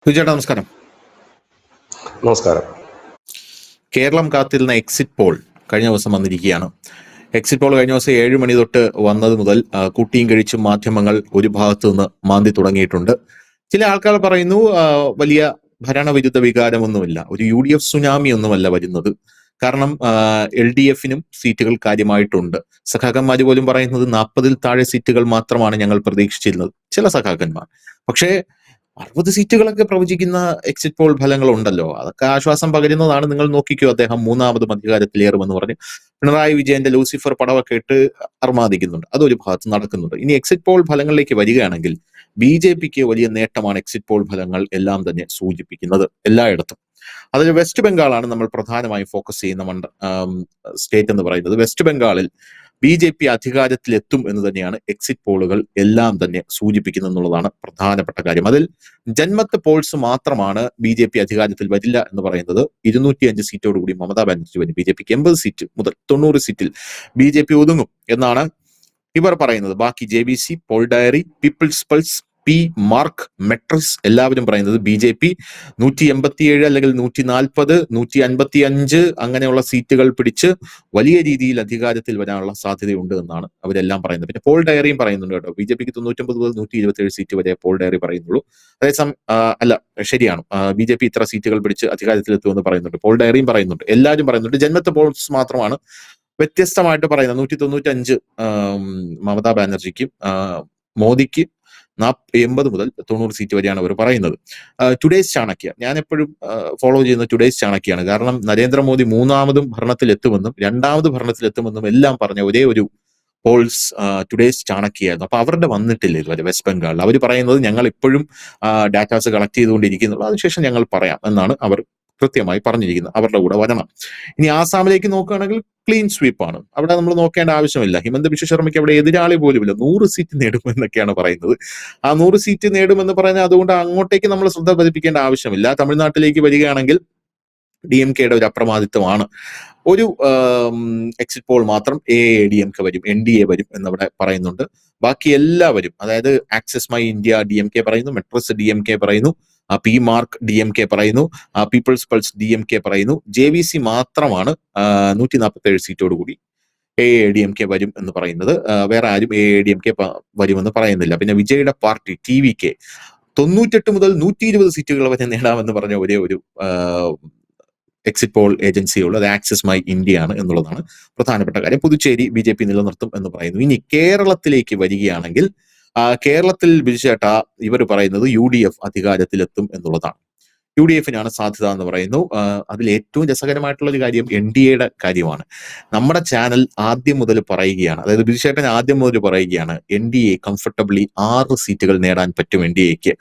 സുചേട്ടാ നമസ്കാരം. നമസ്കാരം. കേരളം കാത്തിരുന്ന എക്സിറ്റ് പോൾ കഴിഞ്ഞ ദിവസം വന്നിരിക്കുകയാണ്. എക്സിറ്റ് പോൾ കഴിഞ്ഞ ദിവസം 7 മണി തൊട്ട് വന്നത് മുതൽ കൂട്ടിയും കഴിച്ചും മാധ്യമങ്ങൾ ഒരു ഭാഗത്തു നിന്ന് മാന്തി തുടങ്ങിയിട്ടുണ്ട്. ചില ആൾക്കാർ പറയുന്നു വലിയ ഭരണവിരുദ്ധ വികാരമൊന്നുമില്ല, ഒരു UDF സുനാമി ഒന്നുമല്ല വരുന്നത്. കാരണം LDF-നും സീറ്റുകൾ കാര്യമായിട്ടുണ്ട്. സഖാക്കന്മാർ പോലും പറയുന്നത് 40-ൽ താഴെ സീറ്റുകൾ മാത്രമാണ് ഞങ്ങൾ പ്രതീക്ഷിച്ചിരുന്നത്, ചില സഖാക്കന്മാർ. പക്ഷേ 60 സീറ്റുകളൊക്കെ പ്രവചിക്കുന്ന എക്സിറ്റ് പോൾ ഫലങ്ങൾ ഉണ്ടല്ലോ, അതൊക്കെ ആശ്വാസം പകരുന്നതാണ്. നിങ്ങൾ നോക്കിക്കോ, അദ്ദേഹം മൂന്നാമതും അധികാരത്തിലേറുമെന്ന് പറഞ്ഞ് പിണറായി വിജയന്റെ ലൂസിഫർ പടമൊക്കെ ഇട്ട് അർമാദിക്കുന്നുണ്ട്. അതൊരു ഭാഗത്ത് നടക്കുന്നുണ്ട്. ഇനി എക്സിറ്റ് പോൾ ഫലങ്ങളിലേക്ക് വരികയാണെങ്കിൽ BJPക്ക് വലിയ നേട്ടമാണ് എക്സിറ്റ് പോൾ ഫലങ്ങൾ എല്ലാം തന്നെ സൂചിപ്പിക്കുന്നത് എല്ലായിടത്തും. അതിൽ വെസ്റ്റ് ബംഗാളാണ് നമ്മൾ പ്രധാനമായും ഫോക്കസ് ചെയ്യുന്ന സ്റ്റേറ്റ് എന്ന് പറയുന്നത്. വെസ്റ്റ് ബംഗാളിൽ BJP അധികാരത്തിലെത്തും എന്ന് തന്നെയാണ് എക്സിറ്റ് പോളുകൾ എല്ലാം തന്നെ സൂചിപ്പിക്കുന്നത് എന്നുള്ളതാണ് പ്രധാനപ്പെട്ട കാര്യം. അതിൽ ജന്മത്ത് പോൾസ് മാത്രമാണ് BJP അധികാരത്തിൽ വരില്ല എന്ന് പറയുന്നത്. 205 സീറ്റോടുകൂടി മമതാ ബാനർജി വരും. BJPക്ക് 80 സീറ്റ് മുതൽ 90 സീറ്റിൽ BJP ഒതുങ്ങും എന്നാണ് ഇവർ പറയുന്നത്. ബാക്കി JVC, poll diary, people's pulse, P mark, metrics എല്ലാവരും പറയുന്നത് BJP 187 അല്ലെങ്കിൽ 140, 155 അങ്ങനെയുള്ള സീറ്റുകൾ പിടിച്ച് വലിയ രീതിയിൽ അധികാരത്തിൽ വരാനുള്ള സാധ്യതയുണ്ട് എന്നാണ് അവരെല്ലാം പറയുന്നത്. പിന്നെ പോൾ ഡയറിയും പറയുന്നുണ്ട് കേട്ടോ, BJPക്ക് 99 മുതൽ 127 സീറ്റ് വരെ പോൾ ഡയറി പറയുന്നുള്ളൂ. അതേസമയം അല്ല, ശരിയാണ്, BJP ഇത്ര സീറ്റുകൾ പിടിച്ച് അധികാരത്തിലെത്തുമെന്ന് പറയുന്നുണ്ട്, പോൾ ഡയറിയും പറയുന്നുണ്ട്, എല്ലാവരും പറയുന്നുണ്ട്. ജന്മത്ത് പോൾസ് മാത്രമാണ് വ്യത്യസ്തമായിട്ട് പറയുന്നത്. 195 മമതാ ബാനർജിക്കും മോദിക്ക് 80 മുതൽ 90 സീറ്റ് വരെയാണ് അവർ പറയുന്നത്. ടുഡേസ് ചാണക്യ, ഞാൻ എപ്പോഴും ഫോളോ ചെയ്യുന്ന ടുഡേസ് ചാണക്യാണ്. കാരണം നരേന്ദ്രമോദി മൂന്നാമതും ഭരണത്തിലെത്തുമെന്നും രണ്ടാമത് ഭരണത്തിലെത്തുമെന്നും എല്ലാം പറഞ്ഞ ഒരേ ഒരു പോൾസ് ടുഡേസ് ചാണക്യായിരുന്നു. അപ്പൊ അവരുടെ വന്നിട്ടില്ല ഇതുവരെ വെസ്റ്റ് ബംഗാളിൽ. അവർ പറയുന്നത് ഞങ്ങൾ ഇപ്പോഴും ഡാറ്റാസ് കളക്ട് ചെയ്തുകൊണ്ടിരിക്കുന്നുള്ളൂ, അതിനുശേഷം ഞങ്ങൾ പറയാം എന്നാണ് അവർ കൃത്യമായി പറഞ്ഞിരിക്കുന്നത്. അവരുടെ കൂടെ വരണം. ഇനി ആസാമിലേക്ക് നോക്കുകയാണെങ്കിൽ ക്ലീൻ സ്വീപ്പാണ്. അവിടെ നമ്മൾ നോക്കേണ്ട ആവശ്യമില്ല. ഹിമന്ത ബിശ്വ ശർമ്മയ്ക്ക് അവിടെ എതിരാളി പോലുമില്ല. 100 സീറ്റ് നേടുമെന്നൊക്കെയാണ് പറയുന്നത്. ആ 100 സീറ്റ് നേടുമെന്ന് പറഞ്ഞാൽ അതുകൊണ്ട് അങ്ങോട്ടേക്ക് നമ്മൾ ശ്രദ്ധ പതിപ്പിക്കേണ്ട ആവശ്യമില്ല. തമിഴ്നാട്ടിലേക്ക് വരികയാണെങ്കിൽ DMKയുടെ ഒരു അപ്രമാദിത്വമാണ്. ഒരു എക്സിറ്റ് പോൾ മാത്രം AADMK വരും, NDA വരും എന്നവിടെ പറയുന്നുണ്ട്. ബാക്കി എല്ലാവരും, അതായത് ആക്സസ് മൈ ഇന്ത്യ DMK പറയുന്നു, മെട്രിക്സ് DMK പറയുന്നു, പി മാർക്ക് DMK പറയുന്നു, പീപ്പിൾസ് പൾസ് DMK പറയുന്നു. JVC മാത്രമാണ് 147 സീറ്റോടുകൂടി AADMK വരും എന്ന് പറയുന്നത്. വേറെ ആരും AADMK വരുമെന്ന് പറയുന്നില്ല. പിന്നെ വിജയുടെ പാർട്ടി TVK 98 മുതൽ 120 സീറ്റുകൾ വരെ നേടാമെന്ന് പറഞ്ഞ ഒരേ ഒരു എക്സിറ്റ് പോൾ ഏജൻസിയുള്ളൂ, അത് ആക്സസ് മൈ ഇന്ത്യ ആണ് എന്നുള്ളതാണ് പ്രധാനപ്പെട്ട കാര്യം. പുതുച്ചേരി BJP നിലനിർത്തും എന്ന് പറയുന്നു. ഇനി കേരളത്തിലേക്ക് വരികയാണെങ്കിൽ കേരളത്തിൽ ബിജുചേട്ട ഇവർ പറയുന്നത് UDF അധികാരത്തിലെത്തും എന്നുള്ളതാണ്. UDF-നാണ് സാധ്യത എന്ന് പറയുന്നു. അതിൽ ഏറ്റവും രസകരമായിട്ടുള്ള ഒരു കാര്യം NDAയുടെ കാര്യമാണ്. നമ്മുടെ ചാനൽ ആദ്യം മുതൽ പറയുകയാണ്, അതായത് ബിജുചേട്ടൻ ആദ്യം മുതൽ പറയുകയാണ്, NDA കംഫർട്ടബിളി 6 സീറ്റുകൾ നേടാൻ പറ്റും NDAക്ക്.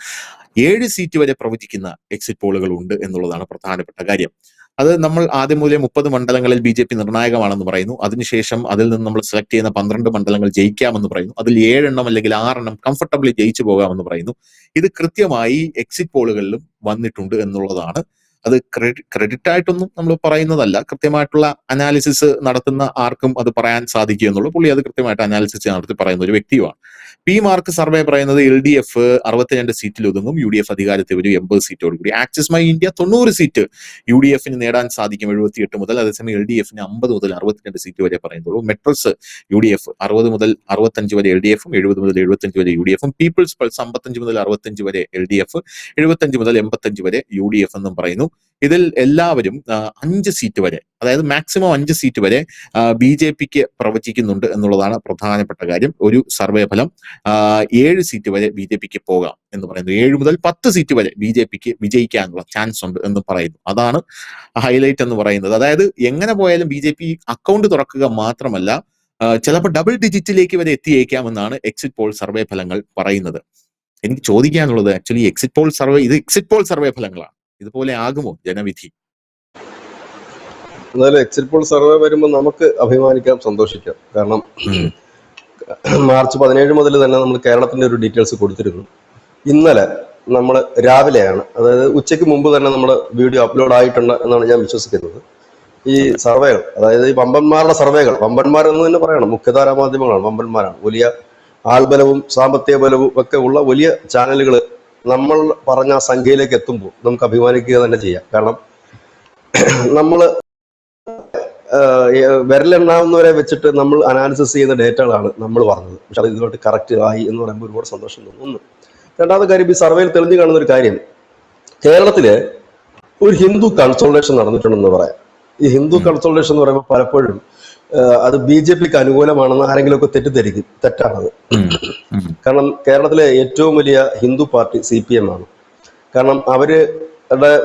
7 സീറ്റ് വരെ പ്രവചിക്കുന്ന എക്സിറ്റ് പോളുകൾ ഉണ്ട് എന്നുള്ളതാണ് പ്രധാനപ്പെട്ട കാര്യം. അത് നമ്മൾ ആദ്യം മുതലേ 30 മണ്ഡലങ്ങളിൽ BJP നിർണായകമാണെന്ന് പറയുന്നു. അതിനുശേഷം അതിൽ നിന്ന് നമ്മൾ സെലക്ട് ചെയ്യുന്ന 12 മണ്ഡലങ്ങൾ ജയിക്കാമെന്ന് പറയുന്നു. അതിൽ 7 അല്ലെങ്കിൽ 6 കംഫർട്ടബിളി ജയിച്ചു പോകാമെന്ന് പറയുന്നു. ഇത് കൃത്യമായി എക്സിറ്റ് പോളുകളിലും വന്നിട്ടുണ്ട് എന്നുള്ളതാണ്. അത് ക്രെഡിറ്റ് ആയിട്ടൊന്നും നമ്മൾ പറയുന്നതല്ല, കൃത്യമായിട്ടുള്ള അനാലിസിസ് നടത്തുന്ന ആർക്കും അത് പറയാൻ സാധിക്കുമെന്നുള്ളൂ. പുള്ളി അത് കൃത്യമായിട്ട് അനാലിസിസ് നടത്തി പറയുന്ന ഒരു വ്യക്തിയുമാണ്. പി മാർക്ക് സർവേ പറയുന്നത് LDF 62 സീറ്റിൽ ഒതുങ്ങും, UDF അധികാരത്തിൽ വരും 80 സീറ്റോടുകൂടി. ആക്സിസ് മൈ ഇന്ത്യ 90 സീറ്റ് UDF-ന് നേടാൻ സാധിക്കും 78 മുതൽ. അതേസമയം LDF-ന് 50 മുതൽ 62 സീറ്റ് വരെ പറയുന്നുള്ളൂ. മെട്രിക്സ് UDF 60 മുതൽ 65 വരെ LDF-ഉം 70 മുതൽ 75 വരെ UDF-ഉം. പീപ്പിൾസ് പൾസ് 55 മുതൽ 65 വരെ LDF, 75 മുതൽ 85 വരെ UDF എന്നും പറയുന്നു. ഇതിൽ എല്ലാവരും 5 സീറ്റ് വരെ, അതായത് മാക്സിമം 5 സീറ്റ് വരെ BJPക്ക് പ്രവചിക്കുന്നുണ്ട് എന്നുള്ളതാണ് പ്രധാനപ്പെട്ട കാര്യം. ഒരു സർവേ ഫലം 7 സീറ്റ് വരെ BJPക്ക് പോകാം എന്ന് പറയുന്നു. 7 മുതൽ 10 സീറ്റ് വരെ BJPക്ക് വിജയിക്കാനുള്ള ചാൻസ് ഉണ്ട് എന്ന് പറയുന്നു. അതാണ് ഹൈലൈറ്റ് എന്ന് പറയുന്നത്. അതായത് എങ്ങനെ പോയാലും BJP അക്കൗണ്ട് തുറക്കുക മാത്രമല്ല, ചിലപ്പോൾ ഡബിൾ ഡിജിറ്റിലേക്ക് വരെ എത്തിയേക്കാമെന്നാണ് എക്സിറ്റ് പോൾ സർവേ ഫലങ്ങൾ പറയുന്നത്. എനിക്ക് ചോദിക്കാനുള്ളത്, ആക്ച്വലി എക്സിറ്റ് പോൾ സർവേ, ഇത് എക്സിറ്റ് പോൾ സർവേ ഫലങ്ങളാണ്, ഇതുപോലെ ആകുമോ ജനവിധി? എന്നാലും എക്സിറ്റ് പോൾ സർവേ വരുമ്പോൾ നമുക്ക് അഭിമാനിക്കാം, സന്തോഷിക്കാം. കാരണം മാർച്ച് 17 മുതൽ തന്നെ നമ്മൾ കേരളത്തിന്റെ ഒരു ഡീറ്റെയിൽസ് കൊടുത്തിരുന്നു. ഇന്നലെ നമ്മൾ രാവിലെയാണ്, അതായത് ഉച്ചയ്ക്ക് മുമ്പ് തന്നെ നമ്മുടെ വീഡിയോ അപ്ലോഡ് ആയിട്ടുണ്ട് എന്നാണ് ഞാൻ വിശ്വസിക്കുന്നത്. ഈ സർവേകൾ, അതായത് ഈ വമ്പന്മാരുടെ സർവേകൾ, വമ്പന്മാരെന്ന് തന്നെ പറയണം, മുഖ്യധാരാ മാധ്യമങ്ങളാണ്, വമ്പന്മാരാണ്. വലിയ ആൾബലവും സാമ്പത്തിക ബലവും ഒക്കെ ഉള്ള വലിയ ചാനലുകൾ നമ്മൾ പറഞ്ഞ ആ സംഖ്യയിലേക്ക് എത്തുമ്പോൾ നമുക്ക് അഭിമാനിക്കുക തന്നെ ചെയ്യാം. കാരണം നമ്മൾ വിരലെണ്ണാവുന്നവരെ വെച്ചിട്ട് നമ്മൾ അനാലിസിസ് ചെയ്യുന്ന ഡേറ്റകളാണ് നമ്മൾ പറഞ്ഞത്. പക്ഷെ അത് ഇതുമായിട്ട് കറക്റ്റ് ആയി എന്ന് പറയുമ്പോൾ ഒരുപാട് സന്തോഷം തോന്നുന്നു. രണ്ടാമത്തെ കാര്യം, ഈ സർവേയിൽ തെളിഞ്ഞു കാണുന്ന ഒരു കാര്യം, കേരളത്തില് ഒരു ഹിന്ദു കൺസോൾട്ടേഷൻ നടന്നിട്ടുണ്ടെന്ന് പറയാം. ഈ ഹിന്ദു കൺസോൾട്ടേഷൻ എന്ന് പറയുമ്പോൾ പലപ്പോഴും അത് BJPക്ക് അനുകൂലമാണെന്ന് ആരെങ്കിലുമൊക്കെ തെറ്റിദ്ധരിക്കും. തെറ്റാണത്. കാരണം കേരളത്തിലെ ഏറ്റവും വലിയ ഹിന്ദു പാർട്ടി CPM ആണ്. കാരണം അവരുടെ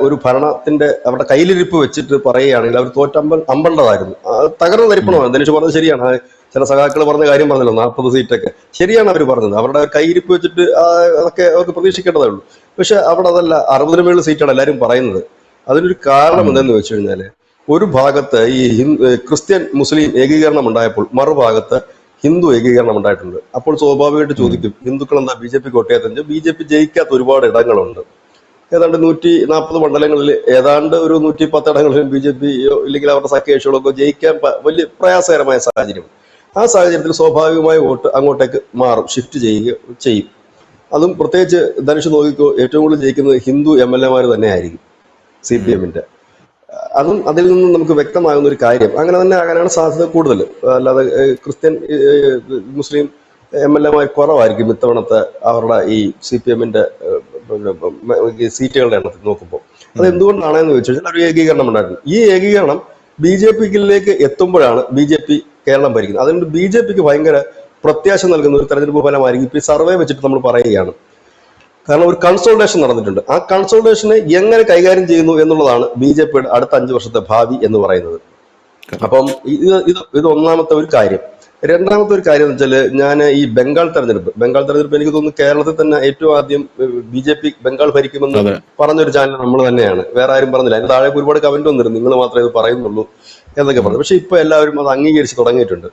ഒരു ഭരണത്തിന്റെ അവരുടെ കയ്യിലിരിപ്പ് വെച്ചിട്ട് പറയുകയാണെങ്കിൽ അവർ അമ്പണ്ടതായിരുന്നു. തകർന്ന തരിപ്പണമാണ്. ധനുഷ് പറഞ്ഞത് ശരിയാണ്. ചില സഖാക്കൾ പറഞ്ഞ കാര്യം പറഞ്ഞല്ലോ, 40 സീറ്റൊക്കെ ശരിയാണ് അവർ പറഞ്ഞത്. അവരുടെ കയ്യിരിപ്പ് വെച്ചിട്ട് അതൊക്കെ അവർക്ക് പ്രതീക്ഷിക്കേണ്ടതേ ഉള്ളൂ. പക്ഷെ അവിടെ അതല്ല, 60-ന് മേളിൽ സീറ്റാണ് എല്ലാവരും പറയുന്നത്. അതിനൊരു കാരണം എന്തെന്ന് വെച്ച് കഴിഞ്ഞാല്, ഒരു ഭാഗത്ത് ഈ ക്രിസ്ത്യൻ മുസ്ലിം ഏകീകരണം ഉണ്ടായപ്പോൾ മറുഭാഗത്ത് ഹിന്ദു ഏകീകരണം ഉണ്ടായിട്ടുണ്ട്. അപ്പോൾ സ്വാഭാവികമായിട്ട് ചോദിക്കും, ഹിന്ദുക്കൾ എന്താ BJPക്ക് വോട്ട് ചെയ്യാത്തത്? BJP ജയിക്കാത്ത ഒരുപാട് ഇടങ്ങളുണ്ട്. ഏതാണ്ട് 140 മണ്ഡലങ്ങളിൽ ഏതാണ്ട് ഒരു 110 ഇടങ്ങളിലും BJP ഇല്ലെങ്കിൽ അവരുടെ സഖ്യകക്ഷികളൊക്കെ ജയിക്കാൻ വലിയ പ്രയാസകരമായ സാഹചര്യം. ആ സാഹചര്യത്തിൽ സ്വാഭാവികമായ വോട്ട് അങ്ങോട്ടേക്ക് മാറും, ഷിഫ്റ്റ് ചെയ്യും. അതും പ്രത്യേകിച്ച് ധനുഷ് നോക്കിക്കോ, ഏറ്റവും കൂടുതൽ ജയിക്കുന്നത് ഹിന്ദു MLA-മാർ തന്നെ ആയിരിക്കും CPM-ന്റെ. അതും അതിൽ നിന്നും നമുക്ക് വ്യക്തമാകുന്ന ഒരു കാര്യം. അങ്ങനെ തന്നെ ആകാനാണ് സാധ്യത കൂടുതൽ. അല്ലാതെ ക്രിസ്ത്യൻ മുസ്ലിം MLA-മാർ കുറവായിരിക്കും ഇത്തവണത്തെ അവരുടെ ഈ CPM-ന്റെ സീറ്റുകളുടെ എണ്ണത്തിൽ നോക്കുമ്പോൾ. അത് എന്തുകൊണ്ടാണെന്ന് ചോദിച്ചു കഴിഞ്ഞാൽ ഒരു ഏകീകരണം ഉണ്ടായിരുന്നു. ഈ ഏകീകരണം BJPയിലേക്ക് എത്തുമ്പോഴാണ് BJP കേരളം ഭരിക്കുന്നത്. അതുകൊണ്ട് BJPക്ക് ഭയങ്കര പ്രത്യാശ നൽകുന്ന ഒരു തെരഞ്ഞെടുപ്പ് ഫലമായിരിക്കും ഇപ്പൊ ഈ സർവേ വെച്ചിട്ട് നമ്മൾ പറയുകയാണ്. കാരണം ഒരു കൺസോൾട്ടേഷൻ നടന്നിട്ടുണ്ട്. ആ കൺസോൾട്ടേഷനെ എങ്ങനെ കൈകാര്യം ചെയ്യുന്നു എന്നുള്ളതാണ് BJPയുടെ അടുത്ത 5 വർഷത്തെ ഭാവി എന്ന് പറയുന്നത്. അപ്പം ഇത് ഒന്നാമത്തെ ഒരു കാര്യം. രണ്ടാമത്തെ ഒരു കാര്യം എന്ന് വെച്ചാല്, ഞാൻ ഈ ബംഗാൾ തെരഞ്ഞെടുപ്പ് എനിക്ക് തോന്നുന്നു കേരളത്തിൽ തന്നെ ഏറ്റവും ആദ്യം BJP ബംഗാൾ ഭരിക്കുമെന്ന് പറഞ്ഞൊരു ചാനൽ നമ്മൾ തന്നെയാണ്. വേറെ ആരും പറഞ്ഞില്ല. അതിന് താഴെ ഒരുപാട് കമന്റ് വന്നിരുന്നു, നിങ്ങൾ മാത്രമേ ഇത് പറയുന്നുള്ളൂ എന്നൊക്കെ പറഞ്ഞു. പക്ഷെ ഇപ്പൊ എല്ലാവരും അത് അംഗീകരിച്ച് തുടങ്ങിയിട്ടുണ്ട്.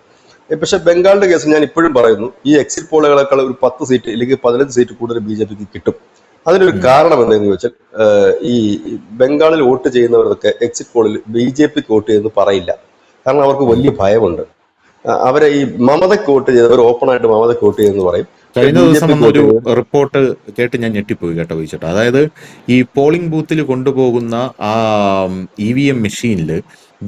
പക്ഷെ ബംഗാളിന്റെ കേസ് ഞാൻ ഇപ്പോഴും പറയുന്നു, ഈ എക്സിറ്റ് പോളുകളെക്കാൾ ഒരു 10 സീറ്റ് അല്ലെങ്കിൽ 15 സീറ്റ് കൂടുതൽ BJPക്ക് കിട്ടും. അതിനൊരു കാരണം എന്താണെന്ന് ചോദിച്ചാൽ, ഈ ബംഗാളിൽ വോട്ട് ചെയ്യുന്നവരൊക്കെ എക്സിറ്റ് പോളിൽ BJPക്ക് വോട്ട് ചെയ്യുമെന്ന് പറയില്ല. കാരണം അവർക്ക് വലിയ ഭയമുണ്ട്. അവരെ ഈ മമതയ്ക്ക് വോട്ട് ചെയ്തവർ ഓപ്പൺ ആയിട്ട് മമതയ്ക്ക് വോട്ട് ചെയ്യുമെന്ന് പറയും. കഴിഞ്ഞ ദിവസം വന്നൊരു റിപ്പോർട്ട് കേട്ട് ഞാൻ ഞെട്ടിപ്പോയി കേട്ടോ ചോദിച്ചിട്ട്. അതായത് ഈ പോളിംഗ് ബൂത്തിൽ കൊണ്ടുപോകുന്ന ആ EVM മെഷീനിൽ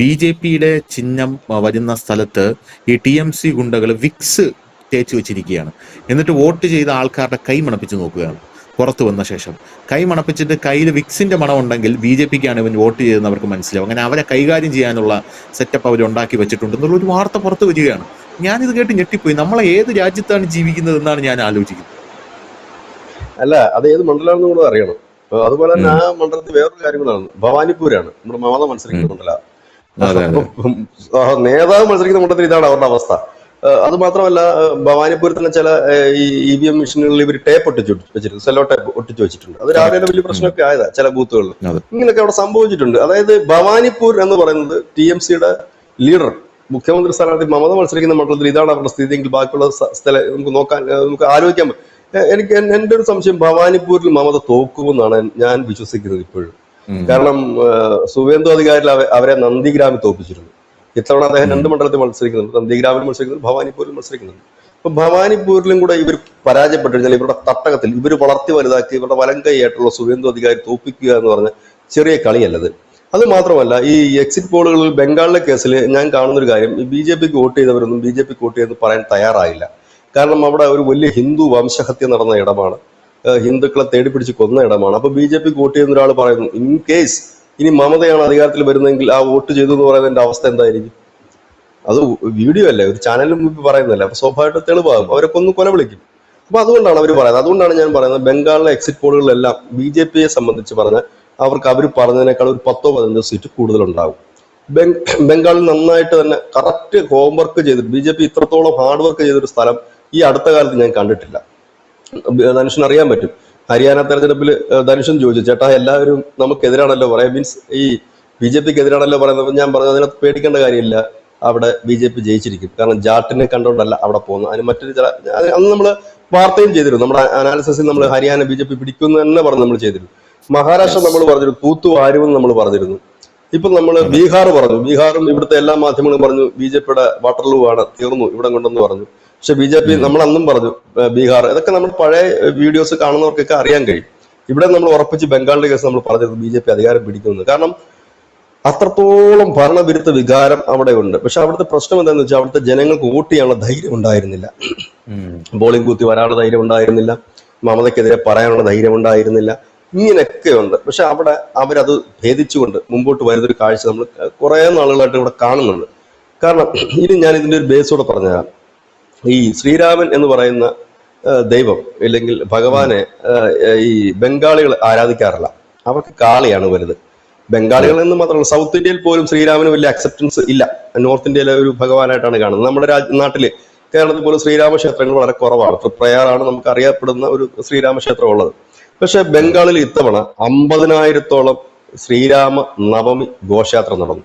BJPയുടെ ചിഹ്നം വരുന്ന സ്ഥലത്ത് ഈ TMC ഗുണ്ടകൾ വിക്സ് തേച്ച് വെച്ചിരിക്കുകയാണ്. എന്നിട്ട് വോട്ട് ചെയ്ത ആൾക്കാരുടെ കൈ മണപ്പിച്ച് നോക്കുകയാണ്. പുറത്തു വന്ന ശേഷം കൈ മണപ്പിച്ചിട്ട് കയ്യിൽ വിക്സിന്റെ മണം ഉണ്ടെങ്കിൽ BJPക്കാണ് ഇവൻ വോട്ട് ചെയ്തെന്ന് അവർക്ക് മനസ്സിലാവും. അങ്ങനെ അവരെ കൈകാര്യം ചെയ്യാനുള്ള സെറ്റപ്പ് അവർ ഉണ്ടാക്കി വെച്ചിട്ടുണ്ട് എന്നുള്ള ഒരു വാർത്ത പുറത്തു വരികയാണ്. ഞാനിത് കേട്ട് ഞെട്ടിപ്പോയി. നമ്മളെ ഏത് രാജ്യത്താണ് ജീവിക്കുന്നത് എന്നാണ് ഞാൻ ആലോചിക്കുന്നത്. അല്ല, അത് ഏത് മണ്ഡലമാണെന്ന് കൂടെ അറിയണം. അതുപോലെ തന്നെ ആ മണ്ഡലത്തിൽ വേറൊരു കാര്യം കൂടാണ്. ഭവാനിപ്പൂരാണ് നമ്മുടെ മമത മത്സരിക്കുന്ന മണ്ഡലം. നേതാവ് മത്സരിക്കുന്ന മണ്ഡലത്തിൽ ഇതാണ് അവരുടെ അവസ്ഥ. അത് മാത്രമല്ല, ഭവാനിപ്പൂരത്തിന് ചില ഈ EVM മെഷീനുകളിൽ ഇവർ ടേപ്പ് ഒട്ടിച്ചു വെച്ചിട്ടുണ്ട്, സെല്ലോ ടേപ്പ് ഒട്ടിച്ചു വെച്ചിട്ടുണ്ട്. അത് രാവിലെ വലിയ പ്രശ്നമൊക്കെ ആയതാ ചില ബൂത്തുകളിൽ. ഇങ്ങനെയൊക്കെ അവിടെ സംഭവിച്ചിട്ടുണ്ട്. അതായത് ഭവാനിപ്പൂർ എന്ന് പറയുന്നത് TMCയുടെ ലീഡർ മുഖ്യമന്ത്രി സ്ഥാനാർത്ഥി മമത മത്സരിക്കുന്ന മണ്ഡലത്തിൽ ഇതാണ് അവരുടെ സ്ഥിതി എങ്കിൽ ബാക്കിയുള്ള സ്ഥലം നമുക്ക് ആലോചിക്കാൻ പറ്റും. എന്റെ ഒരു സംശയം, ഭവാനിപ്പൂരിൽ മമത തോക്കുമെന്നാണ് ഞാൻ വിശ്വസിക്കുന്നത് ഇപ്പോഴും. കാരണം സുവേന്ദു അധികാരിൽ അവരെ നന്ദിഗ്രാമിൽ തോപ്പിച്ചിരുന്നു. ഇത്തവണ അദ്ദേഹം 2 മണ്ഡലത്തിൽ മത്സരിക്കുന്നുണ്ട്. നന്ദിഗ്രാമിൽ മത്സരിക്കുന്നുണ്ട്, ഭവാനിപ്പൂരിൽ മത്സരിക്കുന്നുണ്ട്. അപ്പൊ ഭവാനിപ്പൂരിലും കൂടെ ഇവർ പരാജയപ്പെട്ടു കഴിഞ്ഞാൽ ഇവരുടെ തട്ടകത്തിൽ ഇവർ വളർത്തി വലുതാക്കി ഇവരുടെ വലം കൈയായിട്ടുള്ള സുവേന്ദു അധികാരി തോപ്പിക്കുക എന്ന് പറഞ്ഞ ചെറിയ കളിയല്ലത്. അത് മാത്രമല്ല, ഈ എക്സിറ്റ് പോളുകളിൽ ബംഗാളിലെ കേസിൽ ഞാൻ കാണുന്നൊരു കാര്യം, ഈ BJPക്ക് വോട്ട് ചെയ്തവരൊന്നും BJPക്ക് വോട്ട് ചെയ്തെന്ന് പറയാൻ തയ്യാറായില്ല. കാരണം അവിടെ ഒരു വലിയ ഹിന്ദു വംശഹത്യ നടന്ന ഇടമാണ്, ഹിന്ദുക്കളെ തേടിപ്പിടിച്ച് കൊന്ന ഇടമാണ്. അപ്പൊ BJPക്ക് വോട്ട് ചെയ്യുന്ന ഒരാൾ പറയുന്നു, ഇൻ കേസ് ഇനി മമതയാണ് അധികാരത്തിൽ വരുന്നതെങ്കിൽ ആ വോട്ട് ചെയ്തു എന്ന് പറയുന്നതിന്റെ അവസ്ഥ എന്തായിരിക്കും? അത് വീഡിയോ അല്ലേ, ഒരു ചാനലിലും പറയുന്നതല്ലേ. അപ്പൊ സ്വാഭാവികമായിട്ട് തെളിവാകും, അവരൊക്കെ ഒന്ന് കൊല വിളിക്കും. അപ്പൊ അതുകൊണ്ടാണ് അവർ പറയുന്നത്. അതുകൊണ്ടാണ് ഞാൻ പറയുന്നത്, ബംഗാളിലെ എക്സിറ്റ് പോളുകളിലെല്ലാം BJPയെ സംബന്ധിച്ച് പറഞ്ഞാൽ അവർക്ക് അവർ പറഞ്ഞതിനേക്കാൾ ഒരു 10-15 സീറ്റ് കൂടുതലുണ്ടാകും. ബംഗാളിൽ നന്നായിട്ട് തന്നെ കറക്റ്റ് ഹോംവർക്ക് ചെയ്തിട്ട് BJP ഇത്രത്തോളം ഹാർഡ് വർക്ക് ചെയ്തൊരു സ്ഥലം ഈ അടുത്ത കാലത്ത് ഞാൻ കണ്ടിട്ടില്ല. ധനുഷിന് അറിയാൻ പറ്റും. ഹരിയാന തെരഞ്ഞെടുപ്പിൽ ധനുഷൻ ചോദിച്ചു, ചേട്ടാ എല്ലാവരും നമുക്കെതിരാണല്ലോ പറയാം, മീൻസ് ഈ BJPക്ക് എതിരാണല്ലോ പറയുന്നത്. ഞാൻ പറഞ്ഞു, അതിനകത്ത് പേടിക്കേണ്ട കാര്യമില്ല, അവിടെ BJP ജയിച്ചിരിക്കും. കാരണം ജാട്ടിനെ കണ്ടുകൊണ്ടല്ല അവിടെ പോകുന്നത്. അതിന് മറ്റൊരു അന്ന് നമ്മൾ വാർത്തയും ചെയ്തിരുന്നു. നമ്മുടെ അനാലിസിസിൽ നമ്മൾ ഹരിയാന BJP പിടിക്കുന്നു തന്നെ പറഞ്ഞ് നമ്മൾ ചെയ്തിരുന്നു. മഹാരാഷ്ട്ര നമ്മൾ പറഞ്ഞിരുന്നു, തൂത്തു വാരുമെന്ന് നമ്മൾ പറഞ്ഞിരുന്നു. ഇപ്പൊ നമ്മൾ ബീഹാർ പറഞ്ഞു. ബീഹാറും ഇവിടുത്തെ എല്ലാ മാധ്യമങ്ങളും പറഞ്ഞു BJPയുടെ വാട്ടർലൂ ആണ്, തീർന്നു ഇവിടെ കൊണ്ടെന്ന് പറഞ്ഞു. പക്ഷെ BJP നമ്മൾ അന്നും പറഞ്ഞു ബീഹാർ. ഇതൊക്കെ നമ്മൾ പഴയ വീഡിയോസ് കാണുന്നവർക്കൊക്കെ അറിയാൻ കഴിയും. ഇവിടെ നമ്മൾ ഉറപ്പിച്ച് ബംഗാളിന്റെ കേസ് നമ്മൾ പറഞ്ഞത് BJP അധികാരം പിടിക്കുന്നത്. കാരണം അത്രത്തോളം ഭരണവിരുദ്ധ വികാരം അവിടെ ഉണ്ട്. പക്ഷെ അവിടുത്തെ പ്രശ്നം എന്താണെന്ന് വെച്ചാൽ അവിടുത്തെ ജനങ്ങൾക്ക് വോട്ട് ചെയ്യാനുള്ള ധൈര്യം ഉണ്ടായിരുന്നില്ല. പോളിംഗ് ബൂത്തിൽ വരാനുള്ള ധൈര്യം ഉണ്ടായിരുന്നില്ല, മമതയ്ക്കെതിരെ പറയാനുള്ള ധൈര്യം ഉണ്ടായിരുന്നില്ല. ഇങ്ങനെയൊക്കെ ഉണ്ട്. പക്ഷെ അവിടെ അവരത് ഭേദിച്ചുകൊണ്ട് മുമ്പോട്ട് വരുന്നൊരു കാഴ്ച നമ്മൾ കുറെ നാളുകളായിട്ട് ഇവിടെ കാണുന്നുണ്ട്. കാരണം ഇനി ഞാൻ ഇതിന്റെ ഒരു ബേസോടെ പറഞ്ഞുതരാം. ഈ ശ്രീരാമൻ എന്ന് പറയുന്ന ദൈവം അല്ലെങ്കിൽ ഭഗവാനെ ഈ ബംഗാളികൾ ആരാധിക്കാറില്ല. അവർക്ക് കാളിയാണ് വലുത്. ബംഗാളികൾ എന്ന് മാത്രമല്ല, സൗത്ത് ഇന്ത്യയിൽ പോലും ശ്രീരാമന് വലിയ അക്സെപ്റ്റൻസ് ഇല്ല. നോർത്ത് ഇന്ത്യയിലെ ഒരു ഭഗവാനായിട്ടാണ് കാണുന്നത്. നമ്മുടെ നാട്ടില് കേരളത്തിൽ പോലും ശ്രീരാമ ക്ഷേത്രങ്ങൾ വളരെ കുറവാണ്. തൃപ്രയാറാണ് നമുക്ക് അറിയപ്പെടുന്ന ഒരു ശ്രീരാമക്ഷേത്രം ഉള്ളത്. പക്ഷെ ബംഗാളിൽ ഇത്തവണ 50,000-ഓളം ശ്രീരാമ നവമി ഘോഷയാത്ര നടന്നു.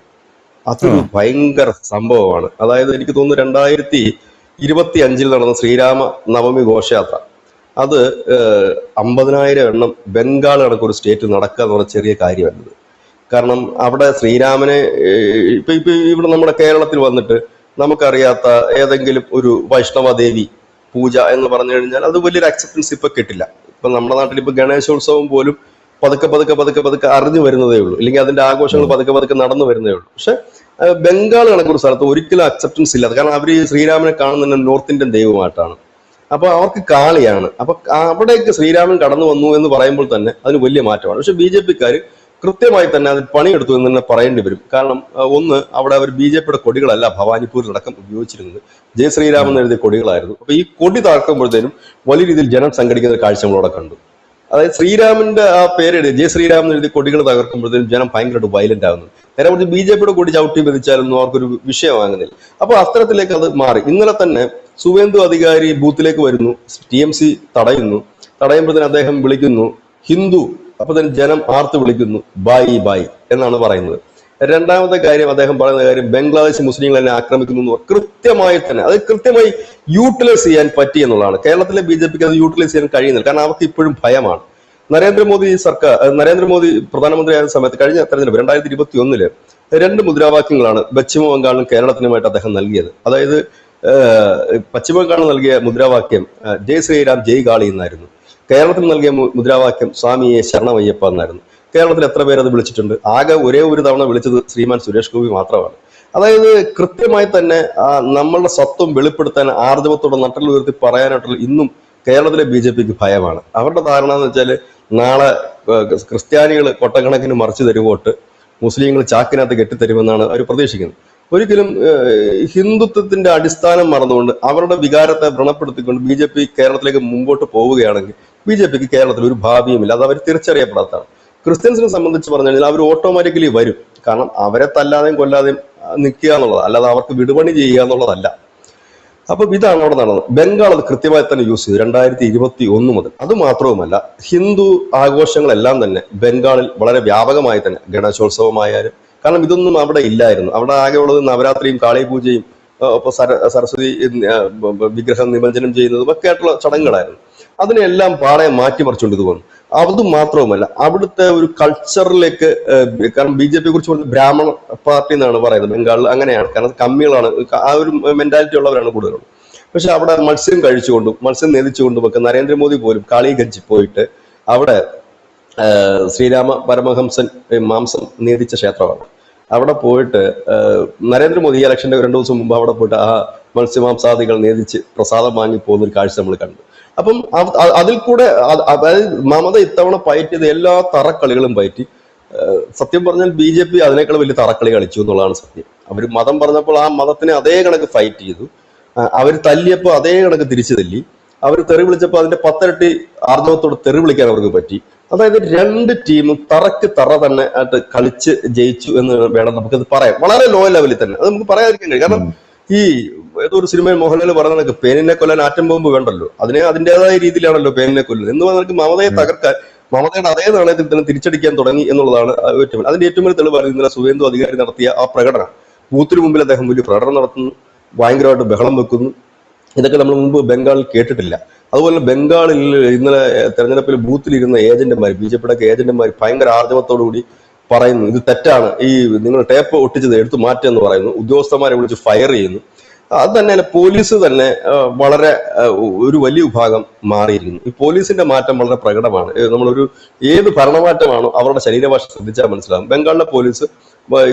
അതൊരു ഭയങ്കര സംഭവമാണ്. അതായത് എനിക്ക് തോന്നുന്നു 2025 നടന്ന ശ്രീരാമ നവമി ഘോഷയാത്ര, അത് 50,000 എണ്ണം ബംഗാൾ കണക്കൊരു സ്റ്റേറ്റ് നടക്കുക എന്ന് പറഞ്ഞ ചെറിയ കാര്യമല്ലത്. കാരണം അവിടെ ശ്രീരാമനെ ഇപ്പൊ ഇവിടെ നമ്മുടെ കേരളത്തിൽ വന്നിട്ട് നമുക്കറിയാത്ത ഏതെങ്കിലും ഒരു വൈഷ്ണവദേവി പൂജ എന്ന് പറഞ്ഞു കഴിഞ്ഞാൽ അത് വലിയൊരു അക്സെപ്റ്റൻസ് ഇപ്പൊ കിട്ടില്ല. ഇപ്പൊ നമ്മുടെ നാട്ടിൽ ഇപ്പൊ ഗണേശോത്സവം പോലും പതുക്കെ പതുക്കെ പതുക്കെ പതുക്കെ അറിഞ്ഞു വരുന്നതേ ഉള്ളൂ, അല്ലെങ്കിൽ അതിന്റെ ആഘോഷങ്ങൾ പതുക്കെ പതുക്കെ നടന്നു വരുന്നതേ ഉള്ളൂ. പക്ഷെ ബംഗാൾ കണക്കൊരു സ്ഥലത്ത് ഒരിക്കലും അക്സെപ്റ്റൻസ് ഇല്ല. കാരണം അവർ ശ്രീരാമനെ കാണുന്ന നോർത്ത് ഇന്ത്യൻ ദൈവമായിട്ടാണ്. അപ്പൊ അവർക്ക് കാളിയാണ്. അപ്പൊ അവിടേക്ക് ശ്രീരാമൻ കടന്നു വന്നു എന്ന് പറയുമ്പോൾ തന്നെ അതിന് വലിയ മാറ്റമാണ്. പക്ഷെ BJP-ക്കാർ കൃത്യമായി തന്നെ അതിൽ പണിയെടുത്തു എന്ന് തന്നെ പറയേണ്ടി വരും. കാരണം ഒന്ന്, അവിടെ അവർ BJP-യുടെ കൊടികളല്ല ഭവാനിപ്പൂരിലടക്കം ഉപയോഗിച്ചിരുന്നത്, ജയ് ശ്രീരാമൻ എഴുതിയ കൊടികളായിരുന്നു. അപ്പൊ ഈ കൊടി താഴ്ക്കുമ്പോഴത്തേനും വലിയ രീതിയിൽ ജനം സംഘടിക്കുന്ന കാഴ്ച നമ്മളവിടെ കണ്ടു. അതായത് ശ്രീരാമന്റെ ആ പേരെഴുതി ജയ് ശ്രീരാമൻ എഴുതിയ കൊടികൾ തകർക്കുമ്പോഴത്തേനും ജനം ഭയങ്കരമായിട്ട് വയലന്റ് ആകുന്നു. നേരെ കുറിച്ച് BJP-യുടെ കൊടി ചവിട്ടി മെതിച്ചാലൊന്നും അവർക്കൊരു വിഷയമാകുന്നില്ല. അപ്പൊ അത്തരത്തിലേക്ക് അത് മാറി. ഇന്നലെ തന്നെ സുവേന്ദു അധികാരി ബൂത്തിലേക്ക് വരുന്നു, TMC തടയുമ്പോഴത്തേന് അദ്ദേഹം വിളിക്കുന്നു ഹിന്ദു. അപ്പൊ തന്നെ ജനം ആർത്ത് വിളിക്കുന്നു ബായി ബായി എന്നാണ് പറയുന്നത്. രണ്ടാമത്തെ കാര്യം അദ്ദേഹം പറയുന്ന കാര്യം ബംഗ്ലാദേശ് മുസ്ലിങ്ങൾ എന്നെ ആക്രമിക്കുന്നു എന്ന് കൃത്യമായി തന്നെ അത് കൃത്യമായി യൂട്ടിലൈസ് ചെയ്യാൻ പറ്റി എന്നുള്ളതാണ്. കേരളത്തിലെ BJP-ക്ക് അത് യൂട്ടിലൈസ് ചെയ്യാൻ കഴിയുന്നില്ല. കാരണം അവർക്ക് ഇപ്പോഴും ഭയമാണ്. നരേന്ദ്രമോദി പ്രധാനമന്ത്രിയായ സമയത്ത് കഴിഞ്ഞ തെരഞ്ഞെടുപ്പ് 2021 2 മുദ്രാവാക്യങ്ങളാണ് പശ്ചിമ ബംഗാളിലും കേരളത്തിനുമായിട്ട് അദ്ദേഹം നൽകിയത്. അതായത് പശ്ചിമ ബംഗാളിൽ നൽകിയ മുദ്രാവാക്യം ജയ് ശ്രീരാം ജയ് കാളി എന്നായിരുന്നു. കേരളത്തിൽ നൽകിയ മുദ്രാവാക്യം സ്വാമിയെ ശരണമയ്യപ്പ എന്നായിരുന്നു. കേരളത്തിൽ എത്ര പേര് അത് വിളിച്ചിട്ടുണ്ട്? ആകെ ഒരേ ഒരു തവണ വിളിച്ചത് ശ്രീമാൻ സുരേഷ് ഗോപി മാത്രമാണ്. അതായത് കൃത്യമായി തന്നെ നമ്മളുടെ സത്വം വെളിപ്പെടുത്താൻ ആർജവത്തോടെ നട്ടലുയർത്തി പറയാനായിട്ടുള്ള ഇന്നും കേരളത്തിലെ BJP-ക്ക് ഭയമാണ്. അവരുടെ ധാരണ എന്ന് വെച്ചാൽ നാളെ ക്രിസ്ത്യാനികൾ കൊട്ടക്കണക്കിന് മറിച്ചു തരുവോട്ട് മുസ്ലിങ്ങൾ ചാക്കിനകത്ത് കെട്ടിത്തരുമെന്നാണ് അവർ പ്രതീക്ഷിക്കുന്നത്. ഒരിക്കലും ഹിന്ദുത്വത്തിന്റെ അടിസ്ഥാനം മറന്നുകൊണ്ട് അവരുടെ വികാരത്തെ വ്രണപ്പെടുത്തിക്കൊണ്ട് BJP കേരളത്തിലേക്ക് മുമ്പോട്ട് പോവുകയാണെങ്കിൽ BJP-ക്ക് കേരളത്തിൽ ഒരു ഭാവിയുമില്ല. അത് അവർ തിരിച്ചറിയപ്പെടാത്തതാണ്. ക്രിസ്ത്യൻസിനെ സംബന്ധിച്ച് പറഞ്ഞു കഴിഞ്ഞാൽ അവർ ഓട്ടോമാറ്റിക്കലി വരും. കാരണം അവരെ തല്ലാതെയും കൊല്ലാതെയും നിൽക്കുക എന്നുള്ളത്, അല്ലാതെ അവർക്ക് വിടുപണി ചെയ്യുക എന്നുള്ളതല്ല. അപ്പൊ ഇതാണ് അവിടെ നടന്നത്. ബംഗാൾ അത് കൃത്യമായി തന്നെ യൂസ് ചെയ്തു 2021 മുതൽ. അത് മാത്രവുമല്ല, ഹിന്ദു ആഘോഷങ്ങളെല്ലാം തന്നെ ബംഗാളിൽ വളരെ വ്യാപകമായി തന്നെ, ഗണേശോത്സവമായാലും, കാരണം ഇതൊന്നും അവിടെ ഇല്ലായിരുന്നു. അവിടെ ആകെ ഉള്ളത് നവരാത്രിയും കാളി പൂജയും സരസ്വതി വിഗ്രഹം നിമഞ്ജനം ചെയ്യുന്നതും ഒക്കെ ആയിട്ടുള്ള ചടങ്ങുകളായിരുന്നു. അതിനെല്ലാം പാടെ മാറ്റിമറിച്ചുകൊണ്ട് ഇത് വന്നു. അത് മാത്രവുമല്ല, അവിടുത്തെ ഒരു കൾച്ചറിലേക്ക്, കാരണം BJP-യെ കുറിച്ച് പറഞ്ഞ ബ്രാഹ്മണ പാർട്ടി എന്നാണ് പറയുന്നത് ബംഗാളിൽ. അങ്ങനെയാണ്, കാരണം കമ്മികളാണ്, ആ ഒരു മെന്റാലിറ്റി ഉള്ളവരാണ് കൂടുതലും. പക്ഷെ അവിടെ മത്സ്യം കഴിച്ചുകൊണ്ടും മത്സ്യം നേദിച്ചുകൊണ്ടും ഒക്കെ നരേന്ദ്രമോദി പോലും കാളിഗഞ്ചിൽ പോയിട്ട് അവിടെ ശ്രീരാമ പരമഹംസൻ മാംസം നേദിച്ച ക്ഷേത്രമാണ്. അവിടെ പോയിട്ട് നരേന്ദ്രമോദി ഈ ഇലക്ഷന്റെ 2 ദിവസം മുമ്പ് അവിടെ പോയിട്ട് ആ മത്സ്യമാംസാദികൾ നേദിച്ച് പ്രസാദം വാങ്ങി പോകുന്ന ഒരു കാഴ്ച നമ്മൾ കണ്ടു. അപ്പം അതിൽ കൂടെ അതായത് മമത ഇത്തവണ പയറ്റിയത് എല്ലാ തറക്കളികളും പയറ്റി. സത്യം പറഞ്ഞാൽ BJP അതിനേക്കാൾ വലിയ തറക്കളി കളിച്ചു എന്നുള്ളതാണ് സത്യം. അവർ മതം പറഞ്ഞപ്പോൾ ആ മതത്തിനെ അതേ കണക്ക് ഫൈറ്റ് ചെയ്തു. അവർ തല്ലിയപ്പോൾ അതേ കണക്ക് തിരിച്ചു തല്ലി. അവർ തെറി വിളിച്ചപ്പോൾ അതിന്റെ 10 ഇരട്ടി ആർജവത്തോട് തെറി വിളിക്കാൻ അവർക്ക് പറ്റി. അതായത് 2 ടീമും തറക്ക് തറ തന്നെ ആയിട്ട് കളിച്ച് ജയിച്ചു എന്ന് വേണം നമുക്കത് പറയാം. വളരെ ലോ ലെവലിൽ തന്നെ അത് നമുക്ക് പറയാതിരിക്കാൻ കഴിയും. കാരണം ഈ ഏതൊരു സിനിമയിൽ മോഹൻലാൽ പറഞ്ഞ പേനിനെ കൊല്ലാൻ ആറ്റം ബോംബ് വേണ്ടല്ലോ, അതിൻ്റെതായ രീതിയിലാണല്ലോ പേനിനെ കൊല്ലുന്നത് എന്ന് പറഞ്ഞാൽ മമതയെ തകർക്കാൻ, മമതയുടെ അതേ നാണയത്തിൽ തന്നെ തിരിച്ചടിക്കാൻ തുടങ്ങി എന്നുള്ളതാണ് ഏറ്റവും. അതിന്റെ ഏറ്റവും വലിയ തെളിവാണ് ഇന്നലെ സുവേന്ദു അധികാരി നടത്തിയ ആ പ്രകടനം. ബൂത്തിന് മുമ്പിൽ അദ്ദേഹം വലിയ പ്രകടനം നടത്തുന്നു, ഭയങ്കരമായിട്ട് ബഹളം വെക്കുന്നു. ഇതൊക്കെ നമ്മൾ മുമ്പ് ബംഗാളിൽ കേട്ടിട്ടില്ല. അതുപോലെ ബംഗാളിൽ ഇന്നലെ തെരഞ്ഞെടുപ്പിൽ ബൂത്തിലിരുന്ന ഏജന്റുമാർ, BJP-യുടെ ഏജന്റുമാർ ഭയങ്കര ആർജവത്തോടുകൂടി പറയുന്നു ഇത് തെറ്റാണ്, ഈ നിങ്ങൾ ടേപ്പ് ഒട്ടിച്ചത് എടുത്തു മാറ്റുമെന്ന് പറയുന്നു. ഉദ്യോഗസ്ഥന്മാരെ വിളിച്ച് ഫയർ ചെയ്യുന്നു. അത് തന്നെയല്ല, പോലീസ് തന്നെ വളരെ ഒരു വലിയ വിഭാഗം മാറിയിരിക്കുന്നു. ഈ പോലീസിന്റെ മാറ്റം വളരെ പ്രകടമാണ്. നമ്മളൊരു ഏത് ഭരണമാറ്റമാണോ അവരുടെ ശരീരഭാഷ ശ്രദ്ധിച്ചാൽ മനസ്സിലാകും. ബംഗാളിലെ പോലീസ്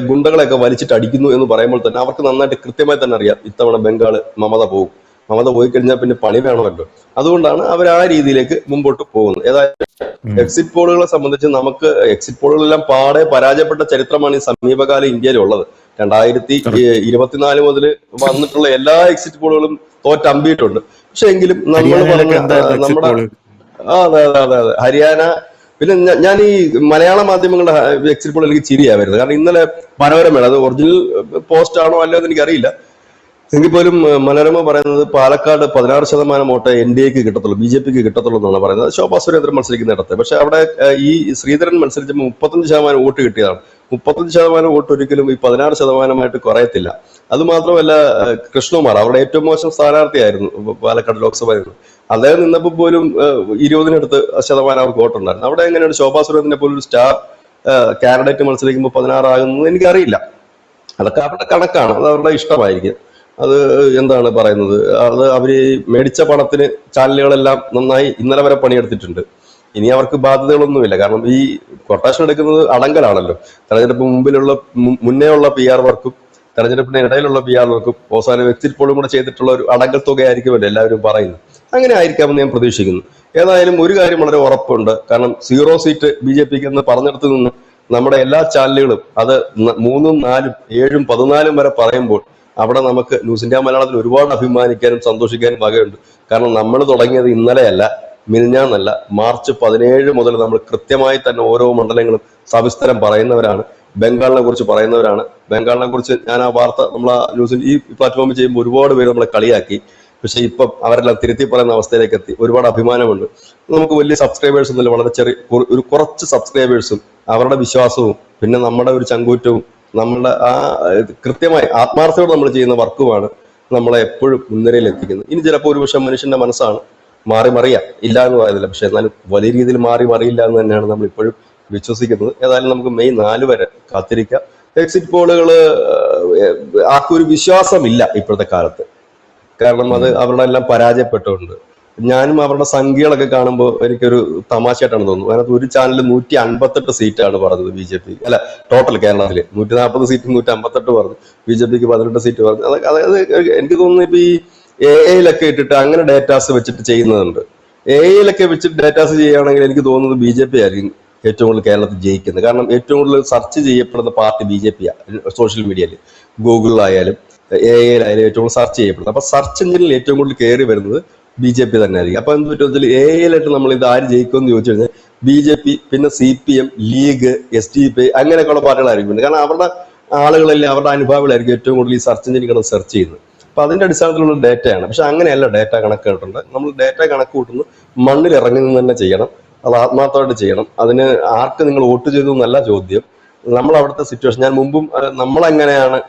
ഗുണ്ടകളെയൊക്കെ വലിച്ചിട്ട് അടിക്കുന്നു എന്ന് പറയുമ്പോൾ തന്നെ അവർക്ക് നന്നായിട്ട് കൃത്യമായി തന്നെ അറിയാം ഇത്തവണ ബംഗാള് മമത പോകും. മമത പോയി കഴിഞ്ഞാൽ പിന്നെ പണി വേണമല്ലോ. അതുകൊണ്ടാണ് അവർ ആ രീതിയിലേക്ക് മുമ്പോട്ട് പോകുന്നത്. ഏതായാലും എക്സിറ്റ് പോളുകളെ സംബന്ധിച്ച് നമുക്ക് എക്സിറ്റ് പോളുകളെല്ലാം പാടെ പരാജയപ്പെട്ട ചരിത്രമാണ് ഈ സമീപകാല ഇന്ത്യയിലുള്ളത്. 2024 മുതൽ വന്നിട്ടുള്ള എല്ലാ എക്സിറ്റ് പോളുകളും തോറ്റമ്പിയിട്ടുണ്ട്. പക്ഷെ എങ്കിലും നമ്മൾ പറഞ്ഞ നമ്മുടെ അതെ അതെ അതെ അതെ ഹരിയാന. പിന്നെ ഞാൻ ഈ മലയാള മാധ്യമങ്ങളുടെ എക്സിറ്റ് പോൾ എനിക്ക് ചിരിയാ വരുന്നത്. കാരണം ഇന്നലെ മനോരമയാണ്, അത് ഒറിജിനൽ പോസ്റ്റ് ആണോ അല്ലയോ എന്ന് എനിക്കറിയില്ല, എങ്കിൽ പോലും മനോരമ പറയുന്നത് പാലക്കാട് 16% വോട്ട് NDAക്ക് കിട്ടത്തുള്ളൂ, BJPക്ക് കിട്ടത്തുള്ളൂ എന്നാണ് പറയുന്നത്. ശോഭാ സുരേന്ദ്രൻ മത്സരിക്കുന്നിടത്ത്. പക്ഷെ അവിടെ ഈ ശ്രീധരൻ മത്സരിച്ചപ്പോൾ 35% വോട്ട് കിട്ടിയതാണ്. 35% വോട്ട് ഒരിക്കലും ഈ 16% കുറയത്തില്ല. അത് മാത്രമല്ല, കൃഷ്ണകുമാർ അവരുടെ ഏറ്റവും മോശം സ്ഥാനാർത്ഥിയായിരുന്നു പാലക്കാട് ലോക്സഭയിൽ. അദ്ദേഹം നിന്നപ്പോൾ പോലും 20% അവർക്ക് വോട്ടുണ്ടായിരുന്നു. അവിടെ എങ്ങനെയാണ് ശോഭാ സുരേന്ദ്രനെ പോലും സ്റ്റാർ കാൻഡിഡേറ്റ് മത്സരിക്കുമ്പോൾ 16 ആകുന്നത് എനിക്കറിയില്ല. അതൊക്കെ അവരുടെ കണക്കാണ്, അത് അവരുടെ ഇഷ്ടമായിരിക്കും. അത് എന്താണ് പറയുന്നത്, അത് അവര് മേടിച്ച പണത്തിന് ചാനലുകളെല്ലാം നന്നായി ഇന്നലെ വരെ പണിയെടുത്തിട്ടുണ്ട്. ഇനി അവർക്ക് ബാധ്യതകളൊന്നുമില്ല. കാരണം ഈ കൊട്ടേഷൻ എടുക്കുന്നത് അടങ്കലാണല്ലോ. തെരഞ്ഞെടുപ്പ് മുന്നേ ഉള്ള PR വർക്കും തെരഞ്ഞെടുപ്പിന് ഇടയിലുള്ള PR വർക്കും അവസാനം എക്സിറ്റ് പോളും കൂടെ ചെയ്തിട്ടുള്ള ഒരു അടങ്കൽ തുകയായിരിക്കുമല്ലോ എല്ലാവരും പറയുന്നത്. അങ്ങനെ ആയിരിക്കാമെന്ന് ഞാൻ പ്രതീക്ഷിക്കുന്നു. ഏതായാലും ഒരു കാര്യം വളരെ ഉറപ്പുണ്ട്. കാരണം 0 സീറ്റ് BJPക്ക് എന്ന് പറഞ്ഞിടത്ത് നിന്ന് നമ്മുടെ എല്ലാ ചാനലുകളും അത് 3, 4, 7, 14 വരെ പറയുമ്പോൾ അവിടെ നമുക്ക് ന്യൂസ് ഇന്ത്യ മലയാളത്തിൽ ഒരുപാട് അഭിമാനിക്കാനും സന്തോഷിക്കാനും വകയുണ്ട്. കാരണം നമ്മൾ തുടങ്ങിയത് ഇന്നലെയല്ല, മിനിഞ്ഞാന്നല്ല, മാർച്ച് 17 മുതൽ നമ്മൾ കൃത്യമായി തന്നെ ഓരോ മണ്ഡലങ്ങളും സവിസ്തരം പറയുന്നവരാണ്. ബംഗാളിനെ കുറിച്ച് പറയുന്നവരാണ്. ബംഗാളിനെ കുറിച്ച് ഞാൻ ആ വാർത്ത നമ്മൾ ആ ന്യൂസിൽ ഈ പ്ലാറ്റ്ഫോമിൽ ചെയ്യുമ്പോൾ ഒരുപാട് പേര് നമ്മളെ കളിയാക്കി. പക്ഷെ ഇപ്പം അവരെല്ലാം തിരുത്തി പറയുന്ന അവസ്ഥയിലേക്ക് എത്തി. ഒരുപാട് അഭിമാനമുണ്ട്. നമുക്ക് വലിയ സബ്സ്ക്രൈബേഴ്സ് ഒന്നുമില്ല, വളരെ ഒരു കുറച്ച് സബ്സ്ക്രൈബേഴ്സും അവരുടെ വിശ്വാസവും പിന്നെ നമ്മുടെ ഒരു ചങ്കൂറ്റവും നമ്മളുടെ ആ കൃത്യമായി ആത്മാർത്ഥയോടെ നമ്മൾ ചെയ്യുന്ന വർക്കുമാണ് നമ്മളെ എപ്പോഴും മുൻനിരയിൽ എത്തിക്കുന്നത്. ഇനി ചിലപ്പോൾ ഒരുപക്ഷെ മനുഷ്യന്റെ മനസ്സാണ് മാറി മറിയാം, ഇല്ല എന്ന് പറയുന്നില്ല, പക്ഷെ എന്നാലും വലിയ രീതിയിൽ മാറി മറിയില്ല എന്ന് തന്നെയാണ് നമ്മൾ ഇപ്പോഴും വിശ്വസിക്കുന്നത്. ഏതായാലും നമുക്ക് മെയ് 4 വരെ കാത്തിരിക്കാം. എക്സിറ്റ് പോളുകൾ ആർക്കും ഒരു വിശ്വാസമില്ല ഇപ്പോഴത്തെ കാലത്ത്. കാരണം അത് അവരുടെ എല്ലാം പരാജയപ്പെട്ടുകൊണ്ട് ഞാനും അവരുടെ സംഖ്യകളൊക്കെ കാണുമ്പോൾ എനിക്കൊരു തമാശയായിട്ടാണ് തോന്നുന്നത്. അതിനകത്ത് ഒരു ചാനൽ 158 സീറ്റാണ് പറഞ്ഞത് BJP, അല്ല ടോട്ടൽ കേരളത്തില് 140 സീറ്റ് 158 പറഞ്ഞു, BJPക്ക് 18 സീറ്റ് പറഞ്ഞു. അതായത് എനിക്ക് തോന്നുന്നു ഇപ്പൊ ഈ AI-ലൊക്കെ ഇട്ടിട്ട് അങ്ങനെ ഡേറ്റാസ് വെച്ചിട്ട് ചെയ്യുന്നതുണ്ട്. AI-ലൊക്കെ വെച്ചിട്ട് ഡേറ്റാസ് ചെയ്യുകയാണെങ്കിൽ എനിക്ക് തോന്നുന്നത് BJP ആയിരിക്കും ഏറ്റവും കൂടുതൽ കേരളത്തിൽ ജയിക്കുന്നത്. കാരണം ഏറ്റവും കൂടുതൽ സെർച്ച് ചെയ്യപ്പെടുന്ന പാർട്ടി BJP-യാണ് സോഷ്യൽ മീഡിയയിൽ, ഗൂഗിളിലായാലും AI-ലായാലും ഏറ്റവും കൂടുതൽ സെർച്ച് ചെയ്യപ്പെടുന്നത്. അപ്പൊ സെർച്ച് എഞ്ചിനിൽ ഏറ്റവും കൂടുതൽ കയറി വരുന്നത് BJP തന്നെ ആയിരിക്കും. അപ്പൊ എന്ത് പറ്റും, AI-ലായിട്ട് നമ്മൾ ഇത് ആര് ജയിക്കുമെന്ന് ചോദിച്ചു കഴിഞ്ഞാൽ BJP, പിന്നെ CPM, ലീഗ്, SDPI അങ്ങനെയൊക്കെയുള്ള പാർട്ടികളായിരിക്കും. കാരണം അവരുടെ ആളുകളെല്ലാം അവരുടെ അനുഭാവികളായിരിക്കും ഏറ്റവും കൂടുതൽ ഈ സെർച്ച് എഞ്ചിനിൽ കിടന്ന് സെർച്ച് ചെയ്യുന്നത്. അപ്പൊ അതിന്റെ അടിസ്ഥാനത്തിലുള്ള ഡേറ്റയാണ്. പക്ഷെ അങ്ങനെയല്ല ഡേറ്റ കണക്ക് കേട്ടിട്ടുണ്ട്. നമ്മൾ ഡേറ്റ കണക്ക് കൂട്ടുന്നു മണ്ണിൽ ഇറങ്ങി നിന്ന് തന്നെ ചെയ്യണം, അത് ആത്മാർത്ഥമായിട്ട് ചെയ്യണം. അതിന് ആർക്ക് നിങ്ങൾ വോട്ട് ചെയ്തു എന്നല്ല ചോദ്യം, നമ്മൾ അവിടുത്തെ സിറ്റുവേഷൻ. ഞാൻ മുമ്പും നമ്മളെങ്ങനെയാണ്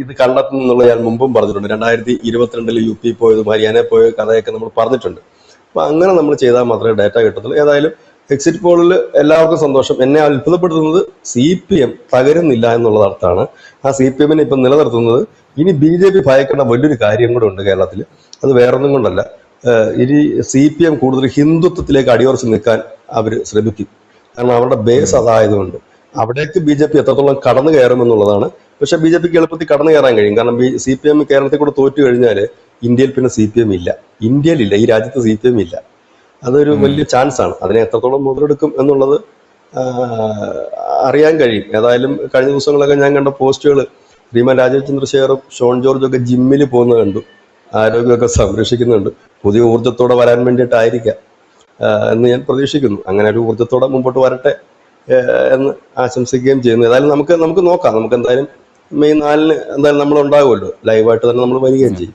ഇത് കണ്ടെത്തുന്നത് എന്നുള്ളത് ഞാൻ മുമ്പും പറഞ്ഞിട്ടുണ്ട്. 2022 UP പോയതും ഹരിയാന പോയ കഥയൊക്കെ നമ്മൾ പറഞ്ഞിട്ടുണ്ട്. അപ്പൊ അങ്ങനെ നമ്മൾ ചെയ്താൽ മാത്രമേ ഡേറ്റ കിട്ടത്തുള്ളൂ. ഏതായാലും എക്സിറ്റ് പോളിൽ എല്ലാവർക്കും സന്തോഷം. എന്നെ അത്ഭുതപ്പെടുത്തുന്നത് CPM തകരുന്നില്ല എന്നുള്ളത് അർത്ഥമാണ്. ആ CPM-നെ ഇപ്പം നിലനിർത്തുന്നത്. ഇനി BJP ഭയക്കേണ്ട വലിയൊരു കാര്യം കൂടെ ഉണ്ട് കേരളത്തിൽ. അത് വേറൊന്നും കൊണ്ടല്ല, ഇനി CPM കൂടുതൽ ഹിന്ദുത്വത്തിലേക്ക് അടിയുറച്ച് നിൽക്കാൻ അവർ ശ്രമിക്കും. കാരണം അവരുടെ ബേസ് അതായതുകൊണ്ട് അവിടേക്ക് BJP എത്രത്തോളം കടന്നു കയറുമെന്നുള്ളതാണ്. പക്ഷെ BJPക്ക് എളുപ്പത്തിൽ കടന്നു കയറാൻ കഴിയും. കാരണം CPM കേരളത്തിൽ കൂടെ തോറ്റു കഴിഞ്ഞാൽ ഇന്ത്യയിൽ പിന്നെ CPM ഇല്ല, ഇന്ത്യയിലില്ല, ഈ രാജ്യത്ത് CPM ഇല്ല. അതൊരു വലിയ ചാൻസ് ആണ്. അതിനെ എത്രത്തോളം മുതലെടുക്കും എന്നുള്ളത് അറിയാൻ കഴിയും. ഏതായാലും കഴിഞ്ഞ ദിവസങ്ങളൊക്കെ ഞാൻ കണ്ട പോസ്റ്റുകൾ ശ്രീമാൻ രാജീവ് ചന്ദ്രശേഖറും ഷോൺ ജോർജും ഒക്കെ ജിമ്മിൽ പോകുന്നത് കണ്ടു, ആരോഗ്യമൊക്കെ സംരക്ഷിക്കുന്നുണ്ട്. പുതിയ ഊർജ്ജത്തോടെ വരാൻ വേണ്ടിയിട്ടായിരിക്കാം എന്ന് ഞാൻ പ്രതീക്ഷിക്കുന്നു. അങ്ങനെ ഒരു ഊർജ്ജത്തോടെ മുമ്പോട്ട് വരട്ടെ എന്ന് ആശംസിക്കുകയും ചെയ്യുന്നു. ഏതായാലും നമുക്ക് നോക്കാം. നമുക്ക് എന്തായാലും മെയ് 4 എന്തായാലും നമ്മൾ ഉണ്ടാകുമല്ലോ, ലൈവായിട്ട് തന്നെ നമ്മൾ വരികയും ചെയ്യും.